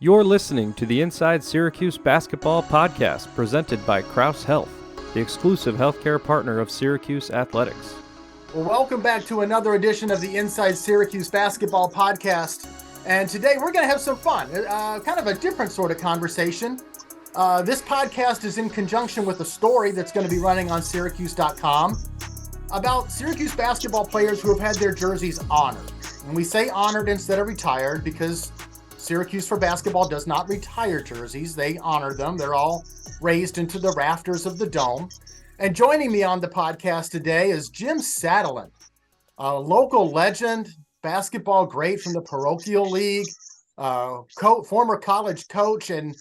You're listening to the Inside Syracuse Basketball podcast presented by Crouse Health, the exclusive healthcare partner of Syracuse Athletics. Well, welcome back to another edition of the Inside Syracuse Basketball podcast. And today we're going to have some fun, kind of a different sort of conversation. This podcast is in conjunction with a story that's going to be running on syracuse.com about Syracuse basketball players who have had their jerseys honored. And we say honored instead of retired because Syracuse for basketball does not retire jerseys. They honor them. They're all raised into the rafters of the dome. And joining me on the podcast today is Jim Satterlund, a local legend, basketball great from the parochial league, former college coach. And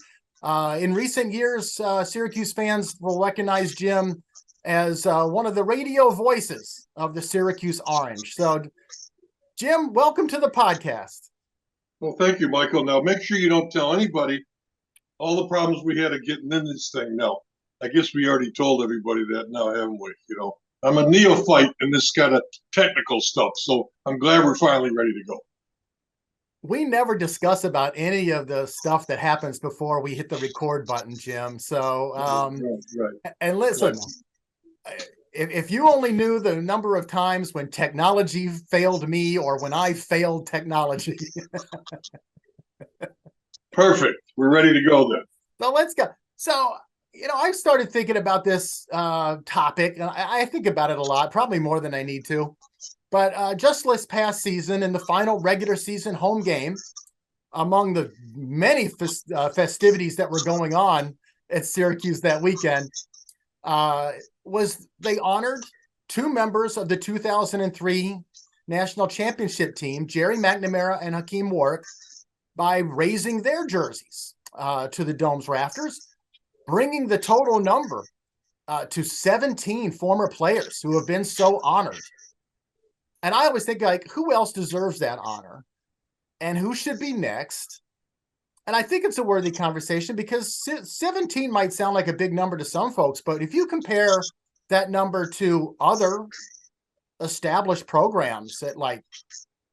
in recent years, Syracuse fans will recognize Jim as one of the radio voices of the Syracuse Orange. So, Jim, welcome to the podcast. Well, thank you, Michael. Now, make sure you don't tell anybody all the problems we had of getting in this thing. No, I guess we already told everybody that now, haven't we? You know, I'm a neophyte in this kind of technical stuff, so I'm glad we're finally ready to go. We never discuss about any of the stuff that happens before we hit the record button, Jim. So, Right. And listen, if you only knew the number of times when technology failed me or when I failed technology. Perfect. We're ready to go then. So let's go. So, I started thinking about this topic, and I think about it a lot, probably more than I need to. But just this past season, in the final regular season home game, among the many festivities that were going on at Syracuse that weekend, they honored two members of the 2003 national championship team, Jerry McNamara and Hakeem Warwick, by raising their jerseys to the dome's rafters, bringing the total number to 17 former players who have been so honored. And I always think, who else deserves that honor? And who should be next? And I think it's a worthy conversation because 17 might sound like a big number to some folks, but if you compare that number to other established programs at like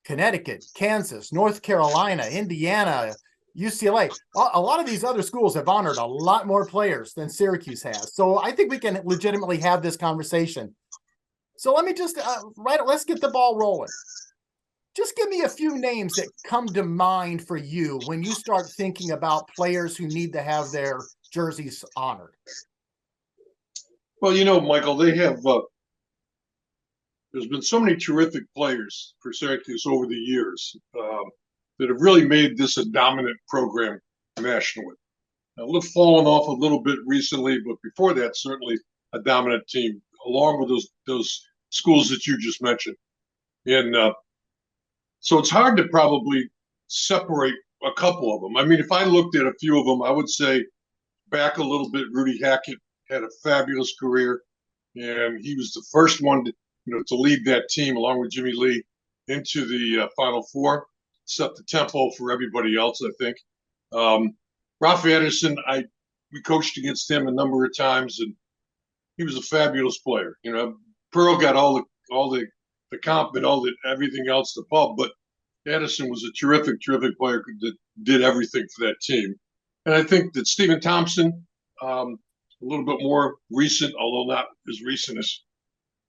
Connecticut, Kansas, North Carolina, Indiana, UCLA, a lot of these other schools have honored a lot more players than Syracuse has. So I think we can legitimately have this conversation. So let me just let's get the ball rolling. Just give me a few names that come to mind for you when you start thinking about players who need to have their jerseys honored. Well, Michael, they have there's been so many terrific players for Syracuse over the years that have really made this a dominant program nationally. Now, they've fallen off a little bit recently, but before that, certainly a dominant team, along with those schools that you just mentioned. And so it's hard to probably separate a couple of them. I mean, if I looked at a few of them, I would say back a little bit, Rudy Hackett had a fabulous career, and he was the first one to lead that team along with Jimmy Lee into the Final Four, set the tempo for everybody else, I think. Ralph Anderson, we coached against him a number of times, and he was a fabulous player. Pearl got all the comp and everything else, the pub, but Anderson was a terrific player that did everything for that team. And I think that Stephen Thompson, a little bit more recent, although not as recent as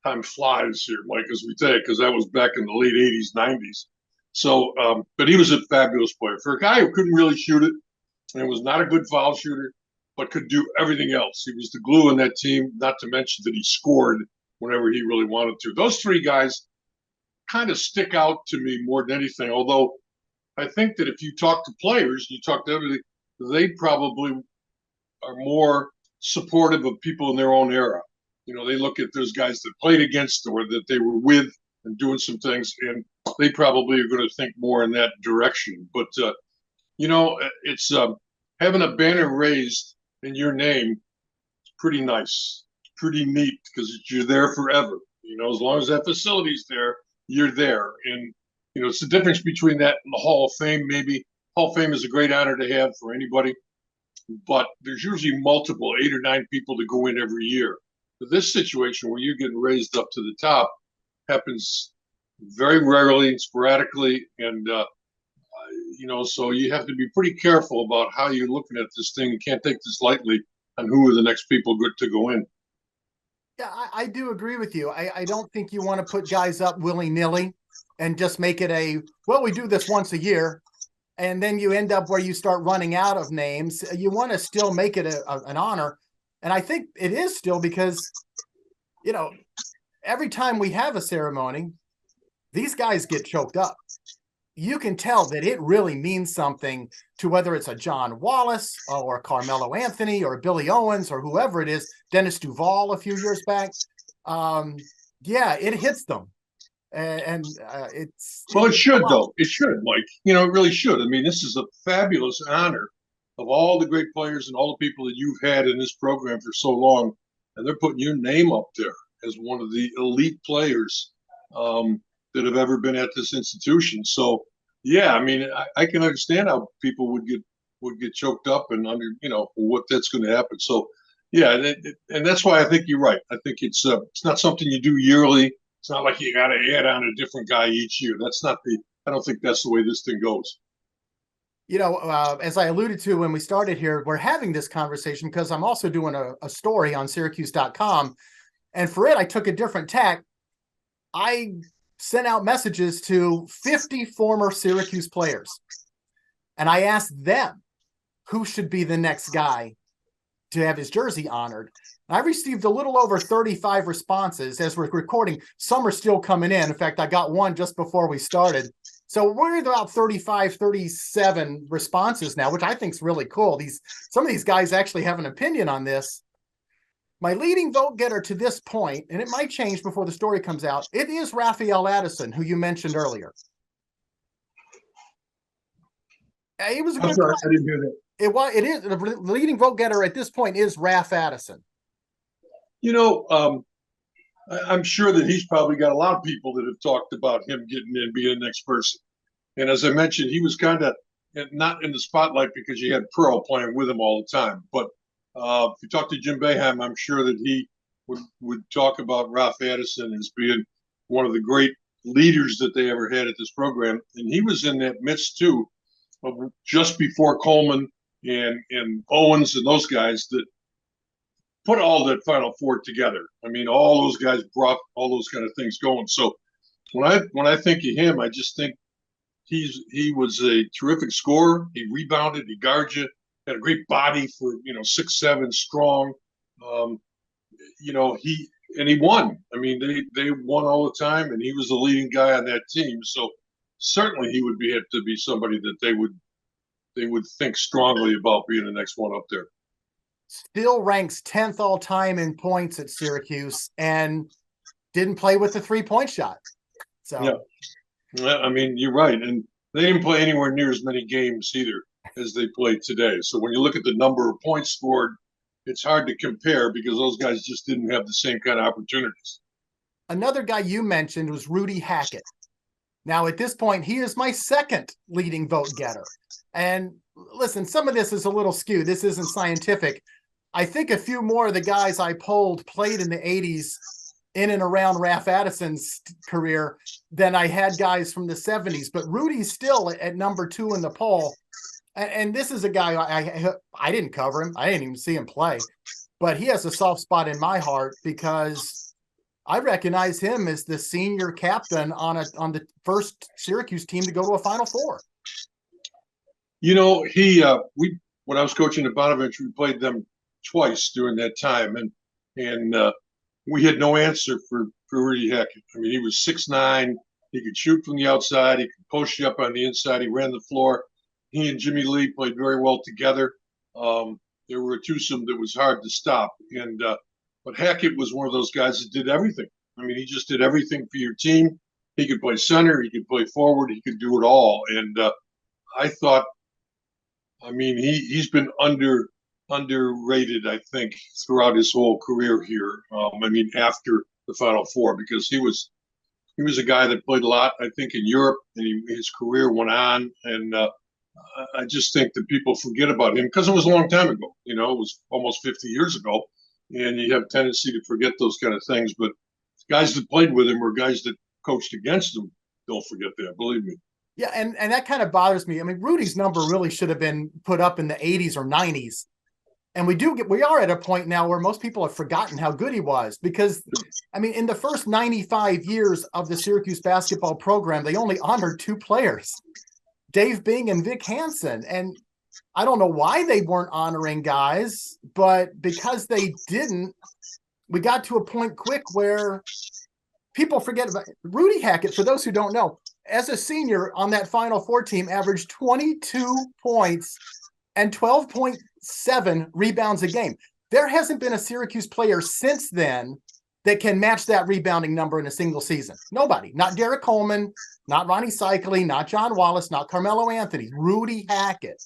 time flies here, Mike, as we say, because that was back in the late 80s, 90s. So, but he was a fabulous player. For a guy who couldn't really shoot it and was not a good foul shooter, but could do everything else. He was the glue in that team, not to mention that he scored whenever he really wanted to. Those three guys kind of stick out to me more than anything, although I think that if you talk to players, you talk to everything, they probably are more supportive of people in their own era. They look at those guys that played against or that they were with and doing some things, and they probably are going to think more in that direction. But, it's having a banner raised in your name, it's pretty nice, pretty neat, because you're there forever. As long as that facility's there, you're there. And, it's the difference between that and the Hall of Fame, maybe. Hall of Fame is a great honor to have for anybody, but there's usually multiple, 8 or 9 people to go in every year. But this situation where you're getting raised up to the top happens very rarely and sporadically, and So you have to be pretty careful about how you're looking at this thing. You can't take this lightly on who are the next people good to go in. Yeah, I do agree with you. I don't think you want to put guys up willy-nilly and just make it we do this once a year, and then you end up where you start running out of names. You want to still make it an honor. And I think it is still because, every time we have a ceremony, these guys get choked up. You can tell that it really means something to whether it's a John Wallace or Carmelo Anthony or Billy Owens or whoever it is, Dennis Duval a few years back. It hits them. And it should, though. It should, Mike. It really should. I mean, this is a fabulous honor of all the great players and all the people that you've had in this program for so long, and they're putting your name up there as one of the elite players that have ever been at this institution. So, yeah, I mean, I can understand how people would get choked up and under, what that's going to happen. So, yeah, and that's why I think you're right. I think it's not something you do yearly. It's not like you got to add on a different guy each year. I don't think that's the way this thing goes. As I alluded to when we started here, we're having this conversation because I'm also doing a story on syracuse.com. And for it, I took a different tack. I sent out messages to 50 former Syracuse players. And I asked them who should be the next guy to have his jersey honored. I received a little over 35 responses as we're recording. Some are still coming in. In fact, I got one just before we started. So we're at about 35, 37 responses now, which I think is really cool. Some of these guys actually have an opinion on this. My leading vote getter to this point, and it might change before the story comes out, it is Raphael Addison, who you mentioned earlier. He was a good guy. I didn't hear that. It is the leading vote getter at this point is Raph Addison. I'm sure that he's probably got a lot of people that have talked about him getting in, being the next person. And as I mentioned, he was kind of not in the spotlight because you had Pearl playing with him all the time. But if you talk to Jim Boeheim, I'm sure that he would talk about Ralph Addison as being one of the great leaders that they ever had at this program. And he was in that midst, too, of just before Coleman and Owens and those guys that put all that Final Four together. I mean, all those guys brought all those kind of things going. So when I think of him, I just think he was a terrific scorer. He rebounded, he guarded you, had a great body for 6'7", strong. He won. I mean, they won all the time, and he was the leading guy on that team. So certainly he would have to be somebody that they would think strongly about being the next one up there. Still ranks 10th all time in points at Syracuse and didn't play with the 3-point shot. So, yeah, I mean, you're right. And they didn't play anywhere near as many games either as they played today. So when you look at the number of points scored, it's hard to compare because those guys just didn't have the same kind of opportunities. Another guy you mentioned was Rudy Hackett. Now, at this point, he is my second leading vote getter. And listen, some of this is a little skewed. This isn't scientific. I think a few more of the guys I polled played in the 80s in and around Raph Addison's career than I had guys from the 70s. But Rudy's still at number 2 in the poll. And this is a guy I didn't cover him. I didn't even see him play. But he has a soft spot in my heart because I recognize him as the senior captain on the first Syracuse team to go to a Final Four. When I was coaching at Bonaventure, we played them twice during that time, and we had no answer for Rudy Hackett. I mean, he was 6'9", he could shoot from the outside, he could post you up on the inside, he ran the floor. He and Jimmy Lee played very well together. There were a twosome that was hard to stop, but Hackett was one of those guys that did everything. I mean, he just did everything for your team. He could play center, he could play forward, he could do it all. And I thought, I mean, he's been underrated, I think, throughout his whole career here. After the Final Four, because he was a guy that played a lot, I think, in Europe, and his career went on. And I just think that people forget about him because it was a long time ago. It was almost 50 years ago, and you have a tendency to forget those kind of things. But guys that played with him or guys that coached against him don't forget that. Believe me. Yeah, and that kind of bothers me. I mean, Rudy's number really should have been put up in the 80s or 90s. And we are at a point now where most people have forgotten how good he was, because, I mean, in the first 95 years of the Syracuse basketball program, they only honored 2 players, Dave Bing and Vic Hansen. And I don't know why they weren't honoring guys, but because they didn't, we got to a point quick where people forget about Rudy Hackett. For those who don't know, as a senior on that Final Four team, averaged 22 points and 12.7 rebounds a game. There hasn't been a Syracuse player since then that can match that rebounding number in a single season. Nobody. Not Derek Coleman, not Ronnie Cycli, not John Wallace, not Carmelo Anthony. Rudy Hackett.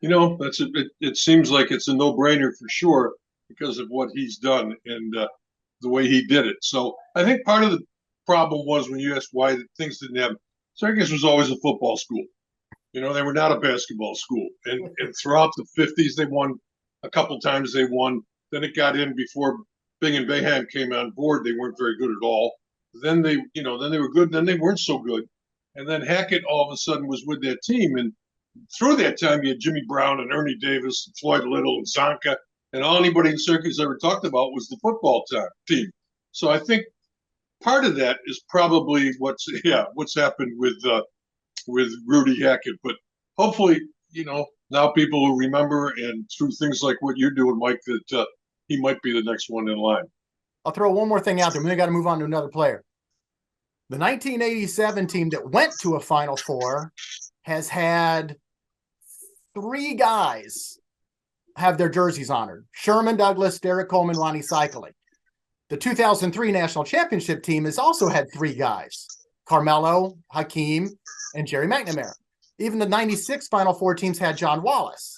You know, it seems like it's a no-brainer for sure because of what he's done and the way he did it. So I think part of the problem was, when you asked why things didn't happen, Syracuse was always a football school. You know, they were not a basketball school. And throughout the 50s, they won a couple times. They won. Then it got in before Bing and Boeheim came on board. They weren't very good at all. Then they were good. Then they weren't so good. And then Hackett all of a sudden was with that team. And through that time, you had Jimmy Brown and Ernie Davis and Floyd Little and Zonka. And all anybody in Syracuse ever talked about was the football team. So I think part of that is probably what's happened with Rudy Hackett. But hopefully, you know, now people will remember, and through things like what you're doing, Mike, that he might be the next one in line. I'll throw one more thing out there. We got to move on to another player. The 1987 team that went to a Final Four has had 3 guys have their jerseys honored: Sherman Douglas, Derek Coleman, Ronnie Cycli. The 2003 national championship team has also had 3 guys: Carmelo, Hakeem, and Jerry McNamara. Even the 96 Final Four teams had John Wallace.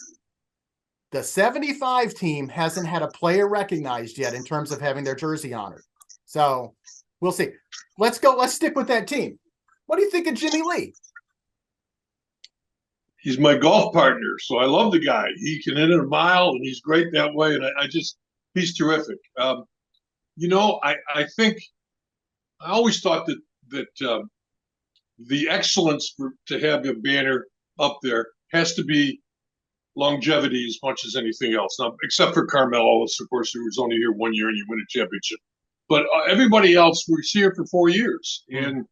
The 75 team hasn't had a player recognized yet in terms of having their jersey honored. So we'll see. Let's stick with that team. What do you think of Jimmy Lee? He's my golf partner, so I love the guy. He can hit it a mile, and he's great that way. And he's terrific. You know, I think I always thought that the excellence to have a banner up there has to be longevity as much as anything else. Now, except for Carmelo, of course, who was only here 1 year and you win a championship. But everybody else was here for 4 years and,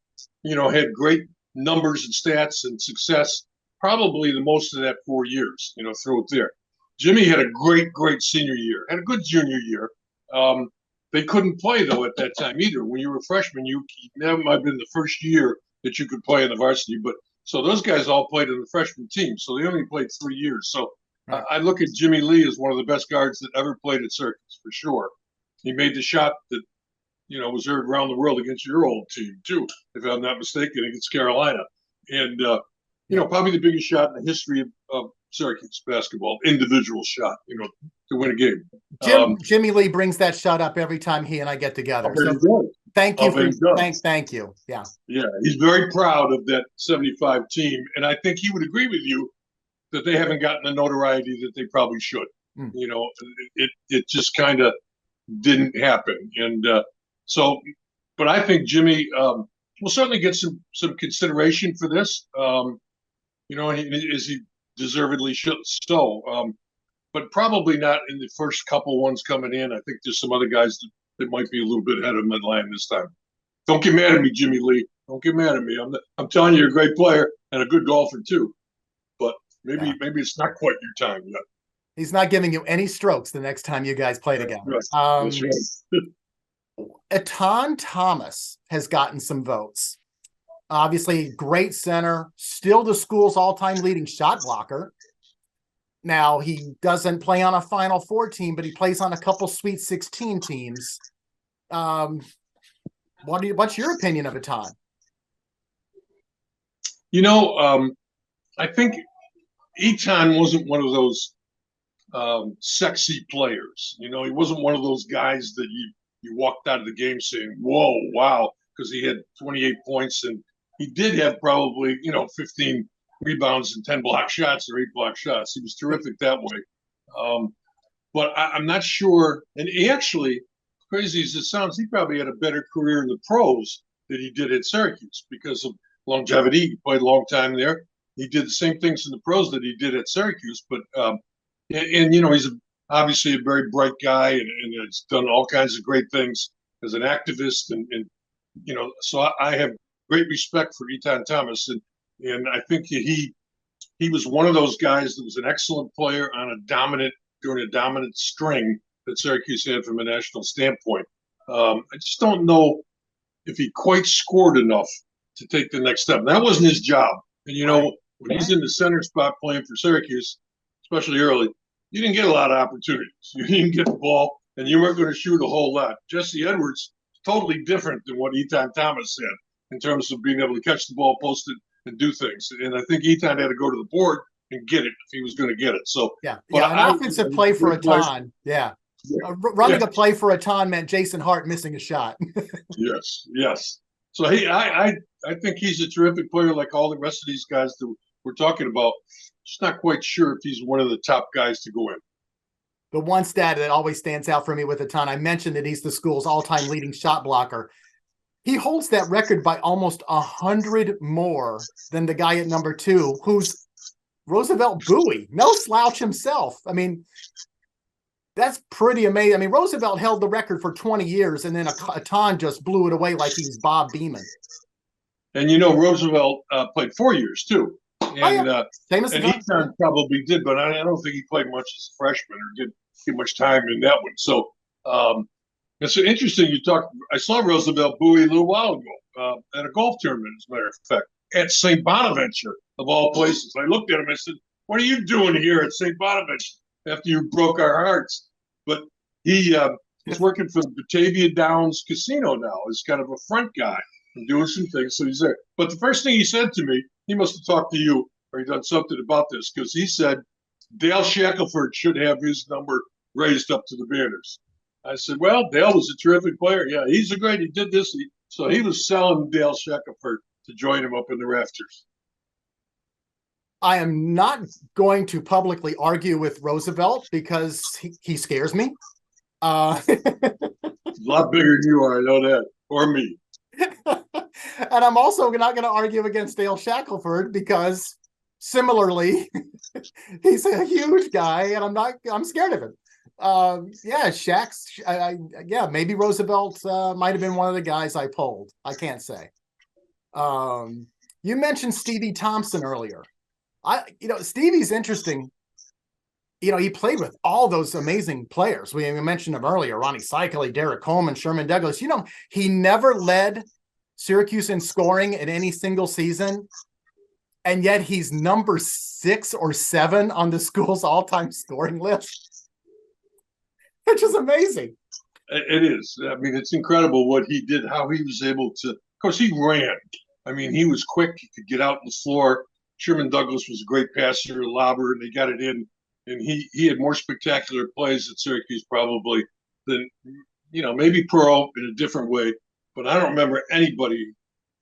you know, had great numbers and stats and success, probably the most of that 4 years, you know, throw it there. Jimmy had a great senior year, had a good junior year. They couldn't play, though, at that time either. When you were a freshman, that might have been the first year that you could play in the varsity. But so those guys all played in the freshman team. So they only played 3 years. So right. I look at Jimmy Lee as one of the best guards that ever played at Syracuse, for sure. He made the shot that, you know, was heard around the world against your old team, too, if I'm not mistaken, against Carolina. And, you know, probably the biggest shot in the history of Syracuse basketball, individual shot, you know, to win a game. Jimmy Lee brings that shot up every time he and I get together. So thank you. Thank you. Yeah. Yeah. He's very proud of that 75 team. And I think he would agree with you that they haven't gotten the notoriety that they probably should. You know, it just kind of didn't happen. And but I think Jimmy will certainly get some consideration for this. You know, as he deservedly should. So, but probably not in the first couple ones coming in. I think there's some other guys that might be a little bit ahead of him in line this time. Don't get mad at me, Jimmy Lee. Don't get mad at me. I'm telling you, you're a great player and a good golfer too. But maybe it's not quite your time yet. He's not giving you any strokes the next time you guys play together. Right. That's right. Etan Thomas has gotten some votes. Obviously, great center, still the school's all-time leading shot blocker. Now, he doesn't play on a Final Four team, but he plays on a couple Sweet 16 teams. What's your opinion of Etan? You know, I think Etan wasn't one of those sexy players. You know, he wasn't one of those guys that you walked out of the game saying, whoa, wow, because he had 28 points and he did have probably, you know, 15 rebounds and 10 block shots or 8 block shots. He was terrific that way. But I'm not sure. And he actually, crazy as it sounds, he probably had a better career in the pros than he did at Syracuse because of longevity. He played a long time there. He did the same things in the pros that he did at Syracuse, but he's obviously a very bright guy and has done all kinds of great things as an activist, and so I have great respect for Etan Thomas, and I think he was one of those guys that was an excellent player during a dominant string that Syracuse had from a national standpoint. I just don't know if he quite scored enough to take the next step. That wasn't his job. And when he's in the center spot playing for Syracuse, especially early, you didn't get a lot of opportunities. You didn't get the ball, and you weren't going to shoot a whole lot. Jesse Edwards, totally different than what Etan Thomas said in terms of being able to catch the ball, post it, and do things. And I think Etan had to go to the board and get it if he was going to get it. So an offensive play for Etan. Yeah. Running a play for Etan meant Jason Hart missing a shot. Yes. So I think he's a terrific player, like all the rest of these guys that we're talking about. Just not quite sure if he's one of the top guys to go in. The one stat that always stands out for me with Etan, I mentioned that he's the school's all-time leading shot blocker. He holds that record by almost 100 more than the guy at number 2, who's Roosevelt Bowie, no slouch himself. I mean, that's pretty amazing. I mean, Roosevelt held the record for 20 years, and then Etan just blew it away like he's Bob Beeman. And Roosevelt played 4 years too, and Etan probably did, but I don't think he played much as a freshman or did get much time in that one. So it's interesting. I saw Roosevelt Bowie a little while ago at a golf tournament, as a matter of fact, at St. Bonaventure of all places. I looked at him. I said, "What are you doing here at St. Bonaventure after you broke our hearts?" But he's working for the Batavia Downs Casino now as kind of a front guy and doing some things. So he's there. But the first thing he said to me, he must have talked to you or he done something about this, because he said Dale Shackelford should have his number raised up to the banners. I said, well, Dale was a terrific player. Yeah, he did this. So he was selling Dale Shackelford to join him up in the rafters. I am not going to publicly argue with Roosevelt because he scares me. A lot bigger than you are, I know that, or me. And I'm also not going to argue against Dale Shackelford because similarly, he's a huge guy and I'm scared of him. Maybe Roosevelt might have been one of the guys I pulled. I can't say. You mentioned Stevie Thompson earlier. Stevie's interesting. He played with all those amazing players. We mentioned them earlier: Ronnie Cycli, Derek Coleman, Sherman Douglas. He never led Syracuse in scoring in any single season, and yet he's number 6 or 7 on the school's all-time scoring list, which is amazing. It is. I mean, it's incredible what he did, how he was able to. Of course, he ran. I mean, he was quick. He could get out on the floor. Sherman Douglas was a great passer, lobber, and they got it in. And he had more spectacular plays at Syracuse probably than, maybe Pearl in a different way. But I don't remember anybody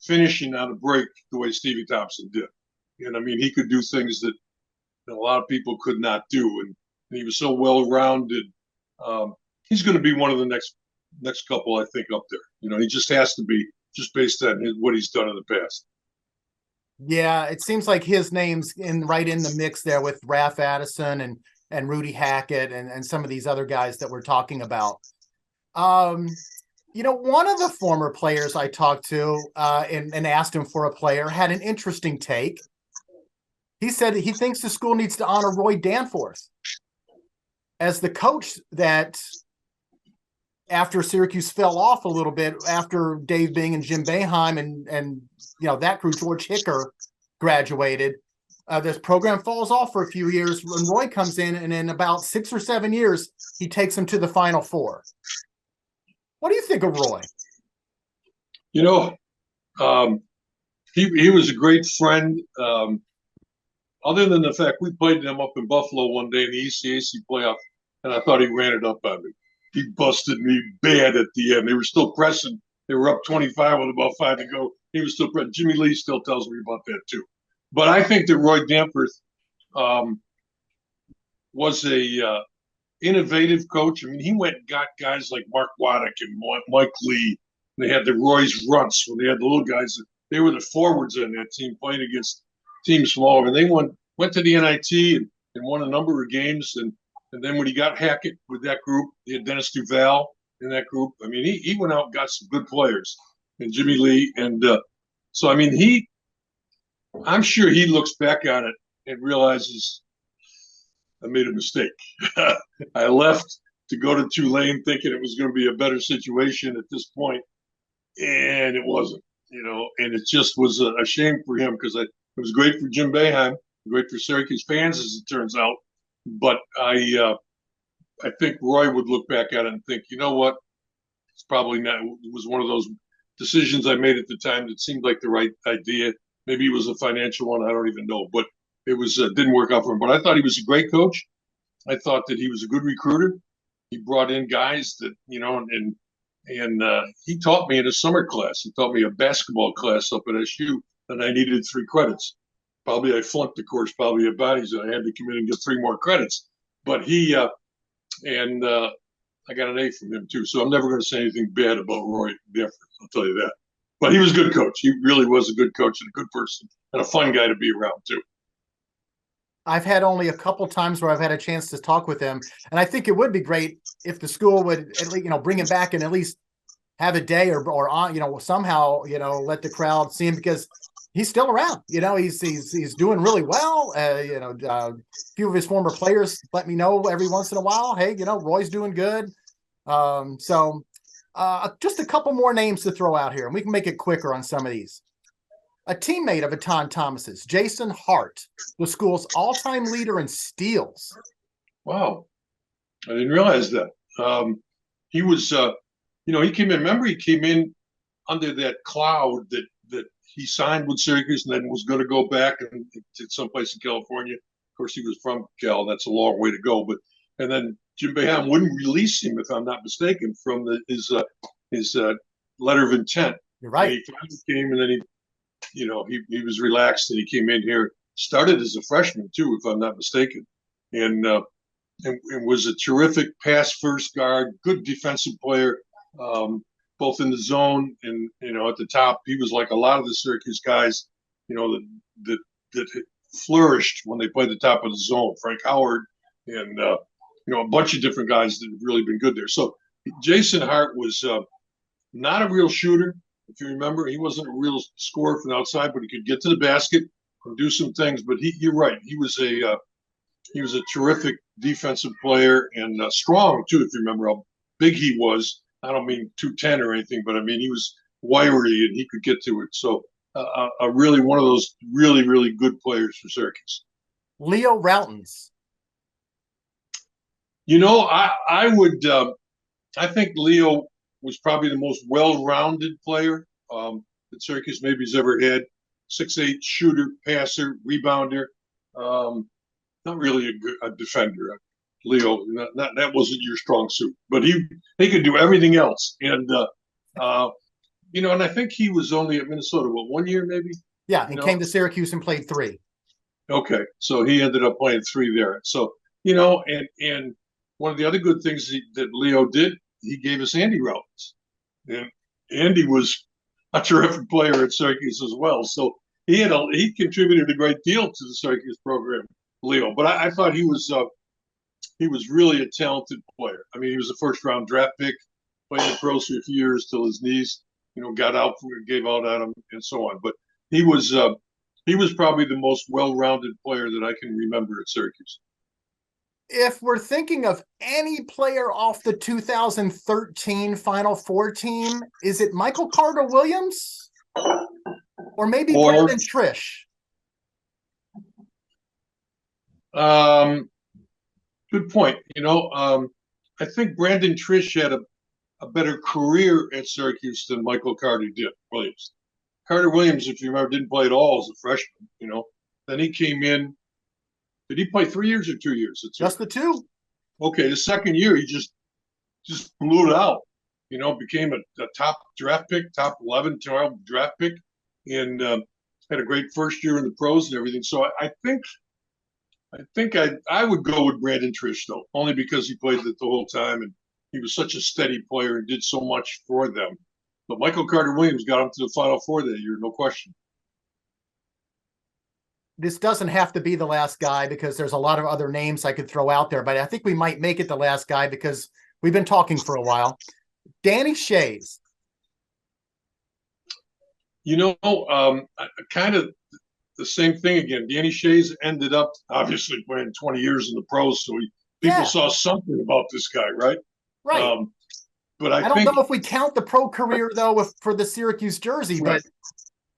finishing on a break the way Stevie Thompson did. And I mean, he could do things that a lot of people could not do. And he was so well-rounded. He's going to be one of the next couple, I think, up there. He just has to be, just based on what he's done in the past. Yeah, it seems like his name's right in the mix there with Ralph Addison and Rudy Hackett and some of these other guys that we're talking about. One of the former players I talked to and asked him for a player had an interesting take. He said he thinks the school needs to honor Roy Danforth as the coach that, after Syracuse fell off a little bit after Dave Bing and Jim Boeheim and that crew, George Hicker graduated, this program falls off for a few years when Roy comes in, and in about 6 or 7 years, he takes them to the Final Four. What do you think of Roy? He was a great friend. Other than the fact we played them up in Buffalo one day in the ECAC playoff, and I thought he ran it up on me. He busted me bad at the end. They were still pressing. They were up 25 with about 5 to go. He was still pressing. Jimmy Lee still tells me about that too. But I think that Roy Danforth was a innovative coach. I mean, he went and got guys like Mark Waddick and Mike Lee. They had the Roy's Runts when they had the little guys that they were the forwards in that team playing against teams smaller. And they went to the NIT and won a number of games. And then when he got Hackett with that group, he had Dennis Duval in that group. I mean, he went out and got some good players, and Jimmy Lee. And so, I mean, I'm sure he looks back on it and realizes I made a mistake. I left to go to Tulane thinking it was going to be a better situation at this point, and it wasn't, and it just was a shame for him because it was great for Jim Boeheim, great for Syracuse fans, as it turns out. But I think Roy would look back at it and think, you know what, it's probably not. It was one of those decisions I made at the time that seemed like the right idea. Maybe it was a financial one. I don't even know, but it was didn't work out for him. But I thought he was a great coach. I thought that he was a good recruiter. He brought in guys that, and he taught me in a summer class. He taught me a basketball class up at SU that I needed 3 credits. Probably I flunked the course, probably at bodies, and I had to come in and get 3 more credits. But I got an A from him too. So I'm never going to say anything bad about Roy Difford. I'll tell you that. But he was a good coach. He really was a good coach and a good person and a fun guy to be around too. I've had only a couple times where I've had a chance to talk with him, and I think it would be great if the school would at least, bring him back and at least have a day or on, somehow, let the crowd see him because he's still around. He's doing really well. A few of his former players let me know every once in a while, hey, Roy's doing good. So just a couple more names to throw out here, and we can make it quicker on some of these. A teammate of Etan Thomas's, Jason Hart, the school's all-time leader in steals. Wow. I didn't realize that. He was, he came in, remember he came in under that cloud that he signed with Syracuse and then was going to go back and to someplace in California. Of course, he was from Cal. That's a long way to go. And then Jim Boeheim wouldn't release him, if I'm not mistaken, from his letter of intent. You're right. And he finally came, and then he was relaxed, and he came in here, started as a freshman too, if I'm not mistaken, and was a terrific pass-first guard, good defensive player, both in the zone and at the top. He was like a lot of the Syracuse guys, that flourished when they played the top of the zone. Frank Howard and a bunch of different guys that have really been good there. So Jason Hart was not a real shooter. If you remember, he wasn't a real scorer from outside, but he could get to the basket and do some things. But you're right. He was a terrific defensive player and strong too. If you remember how big he was, I don't mean 210 or anything, but I mean he was wiry and he could get to it. So really one of those really, really good players for Syracuse. Leo Routens. I think Leo was probably the most well-rounded player that Syracuse maybe has ever had. 6'8" shooter, passer, rebounder. Not really a defender. Leo, that wasn't your strong suit, but he could do everything else. And and I think he was only at Minnesota 1 year maybe. Yeah, he came to Syracuse and played 3. Okay, so he ended up playing 3 there. So and one of the other good things that Leo did, he gave us Andy Routens, and Andy was a terrific player at Syracuse as well. So he contributed a great deal to the Syracuse program, Leo. But I thought he was really a talented player. I mean, he was a first-round draft pick, played the pros for a few years till his knees, got out gave out at him, and so on. But he was probably the most well-rounded player that I can remember at Syracuse. If we're thinking of any player off the 2013 Final Four team, is it Michael Carter-Williams or maybe Brandon Trish? Good point. I think Brandon Trish had a better career at Syracuse than Michael Carter-Williams. Carter-Williams, if you remember, didn't play at all as a freshman. Then he came in. Did he play 3 years or 2 years? Just the 2. Okay, the second year he just blew it out. Became a top draft pick, top 11, 12 draft pick, and had a great first year in the pros and everything. So I think I would go with Brandon Trish though, only because he played it the whole time and he was such a steady player and did so much for them. But Michael Carter-Williams got him to the Final Four that year, no question. This doesn't have to be the last guy because there's a lot of other names I could throw out there, but I think we might make it the last guy because we've been talking for a while. Danny Shays. Kind of the same thing again. Danny Shays ended up obviously playing 20 years in the pros, so people saw something about this guy, right? Right. But I don't know if we count the pro career though for the Syracuse jersey, right.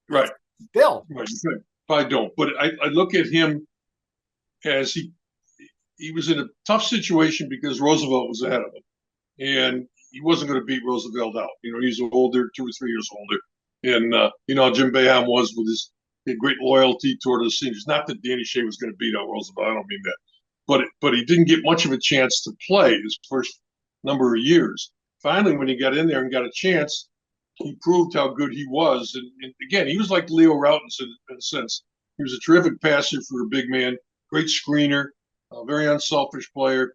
but right, Bill. Right. I don't. But I look at him as he was in a tough situation because Roosevelt was ahead of him, and he wasn't going to beat Roosevelt out. He's older, 2 or 3 years older, and how Jim Boeheim was with his great loyalty toward the seniors. Not that Danny Shea was going to beat out Roosevelt. I don't mean that, but he didn't get much of a chance to play his first number of years. Finally, when he got in there and got a chance, he proved how good he was. And again, he was like Leo Routens in a sense. He was a terrific passer for a big man, great screener, a very unselfish player.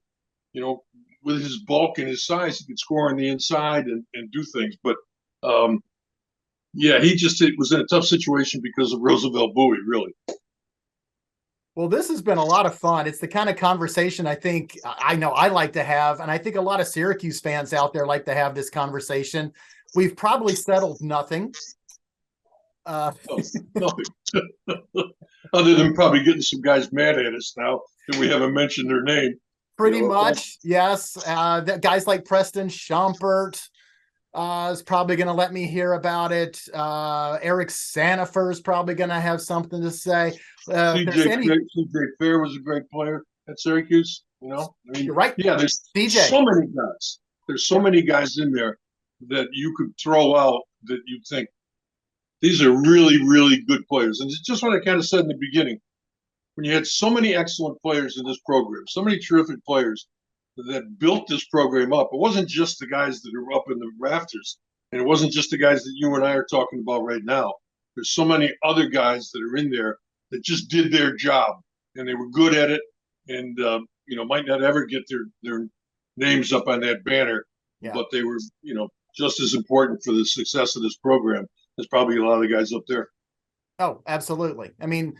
With his bulk and his size, he could score on the inside and do things. But it was in a tough situation because of Roosevelt Bowie, really. Well, this has been a lot of fun. It's the kind of conversation I know I like to have, and I think a lot of Syracuse fans out there like to have this conversation. We've probably settled nothing. Nothing. Other than probably getting some guys mad at us now that we haven't mentioned their name. Pretty much, yes. Guys like Preston Schumpert is probably going to let me hear about it. Eric Sanifer is probably going to have something to say. CJ Fair was a great player at Syracuse. You're right. Yeah, there's DJ. So many guys. There's so many guys in there that you could throw out that you think these are really, really good players. And it's just what I kind of said in the beginning. When you had so many excellent players in this program, so many terrific players that built this program up, it wasn't just the guys that are up in the rafters, and it wasn't just the guys that you and I are talking about right now. There's so many other guys that are in there that just did their job, and they were good at it, and might not ever get their names up on that banner, but they were just as important for the success of this program as probably a lot of the guys up there. Oh, absolutely. I mean,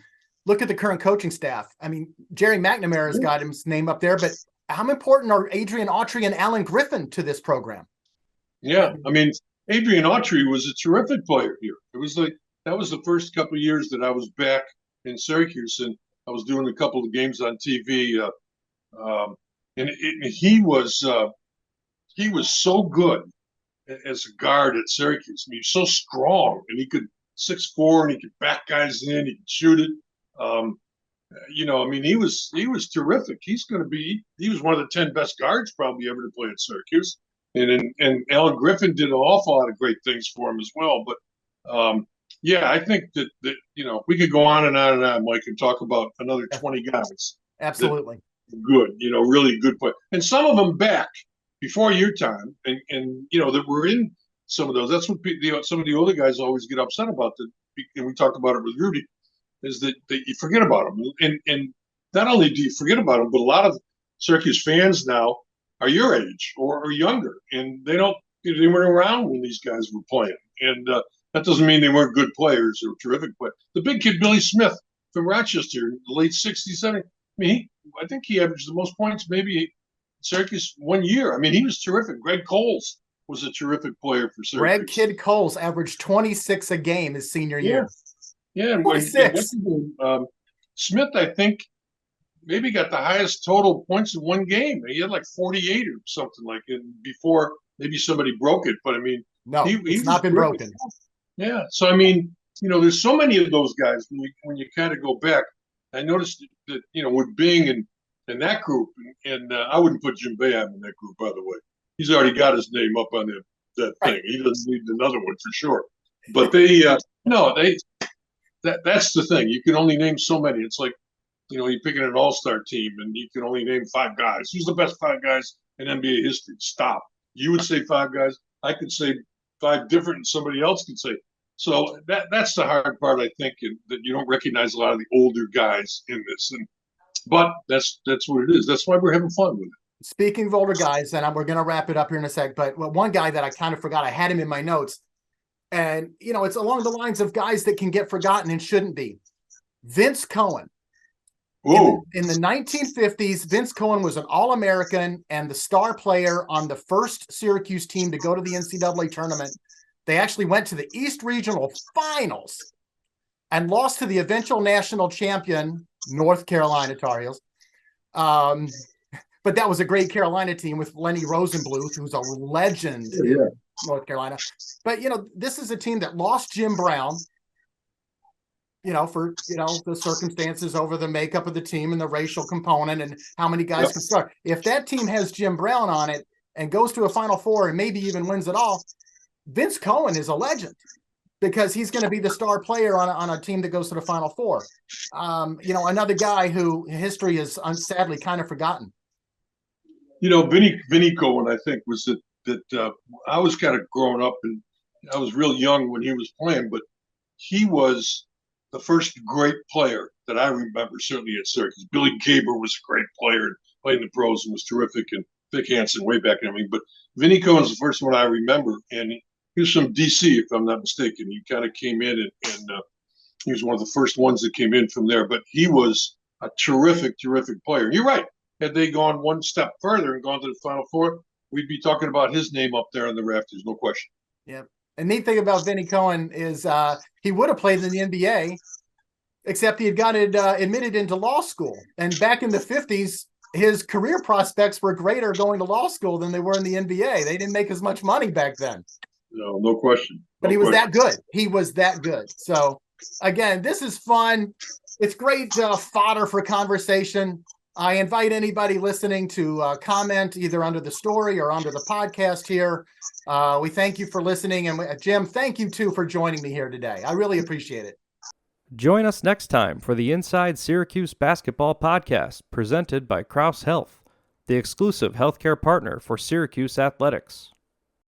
look at the current coaching staff. I mean, Jerry McNamara's got his name up there, but how important are Adrian Autry and Alan Griffin to this program? Yeah, I mean, Adrian Autry was a terrific player here. It was that was the first couple of years that I was back in Syracuse, and I was doing a couple of games on TV. And he was so good as a guard at Syracuse. I mean, he was so strong, and he could 6'4", and he could back guys in. He could shoot it. He was terrific. He was one of the 10 best guards probably ever to play at Syracuse. And Alan Griffin did an awful lot of great things for him as well. But I think that we could go on and on and on, Mike, and talk about another 20 guys. Absolutely. Good, really good play. And some of them back before your time, and that were in some of those. That's what some of the older guys always get upset about. And we talked about it with Rudy, is that you forget about them. And not only do you forget about them, but a lot of Syracuse fans now are your age or younger, and they weren't around when these guys were playing. And that doesn't mean they weren't good players or terrific players. The big kid, Billy Smith from Rochester, in the late 60s, 70s, I think he averaged the most points maybe Syracuse one year. I mean, he was terrific. Greg Coles was a terrific player for Syracuse. Greg Kid Coles averaged 26 a game his senior year. Yeah, and Smith, I think, maybe got the highest total points in one game. He had like 48 or something like it before maybe somebody broke it. But I mean, no, it's not been broken. Yeah. So, I mean, there's so many of those guys when you kind of go back. I noticed that, with Bing and that group, and I wouldn't put Jim Boeheim in that group, by the way. He's already got his name up on that thing. He doesn't need another one for sure. But that's the thing. You can only name so many. It's like, you're picking an all-star team, and you can only name 5 guys. Who's the best 5 guys in NBA history? Stop. You would say 5 guys. I could say 5 different, and somebody else could say. So that's the hard part, I think, that you don't recognize a lot of the older guys in this. But that's what it is. That's why we're having fun with it. Speaking of older guys, and we're going to wrap it up here in a sec, but one guy that I kind of forgot, I had him in my notes, And, it's along the lines of guys that can get forgotten and shouldn't be. Vince Cohen. In the 1950s, Vince Cohen was an All-American and the star player on the first Syracuse team to go to the NCAA tournament. They actually went to the East Regional Finals and lost to the eventual national champion, North Carolina Tar Heels. But that was a great Carolina team with Lenny Rosenbluth, who's a legend in North Carolina. But, this is a team that lost Jim Brown, for, the circumstances over the makeup of the team and the racial component and how many guys can start. If that team has Jim Brown on it and goes to a Final Four and maybe even wins it all, Vince Cohen is a legend because he's going to be the star player on a team that goes to the Final Four. Another guy who history is sadly kind of forgotten. Vinny Cohen, I think, was that I was kind of growing up and I was real young when he was playing, but he was the first great player that I remember, certainly at Syracuse. Billy Gaber was a great player and played in the pros and was terrific, and Vic Hansen way back in. But Vinny Cohen's the first one I remember, and he was from D.C., if I'm not mistaken. He kind of came in, and he was one of the first ones that came in from there. But he was a terrific, terrific player. You're right. Had they gone one step further and gone to the Final Four, we'd be talking about his name up there on the rafters, no question. Yeah. And neat thing about Vinny Cohen is he would have played in the NBA, except he had gotten admitted into law school. And back in the 50s, his career prospects were greater going to law school than they were in the NBA. They didn't make as much money back then. No question. But he was that good. He was that good. So, again, this is fun. It's great fodder for conversation. I invite anybody listening to comment either under the story or under the podcast here. We thank you for listening. And Jim, thank you, too, for joining me here today. I really appreciate it. Join us next time for the Inside Syracuse Basketball podcast presented by Crouse Health, the exclusive healthcare partner for Syracuse Athletics.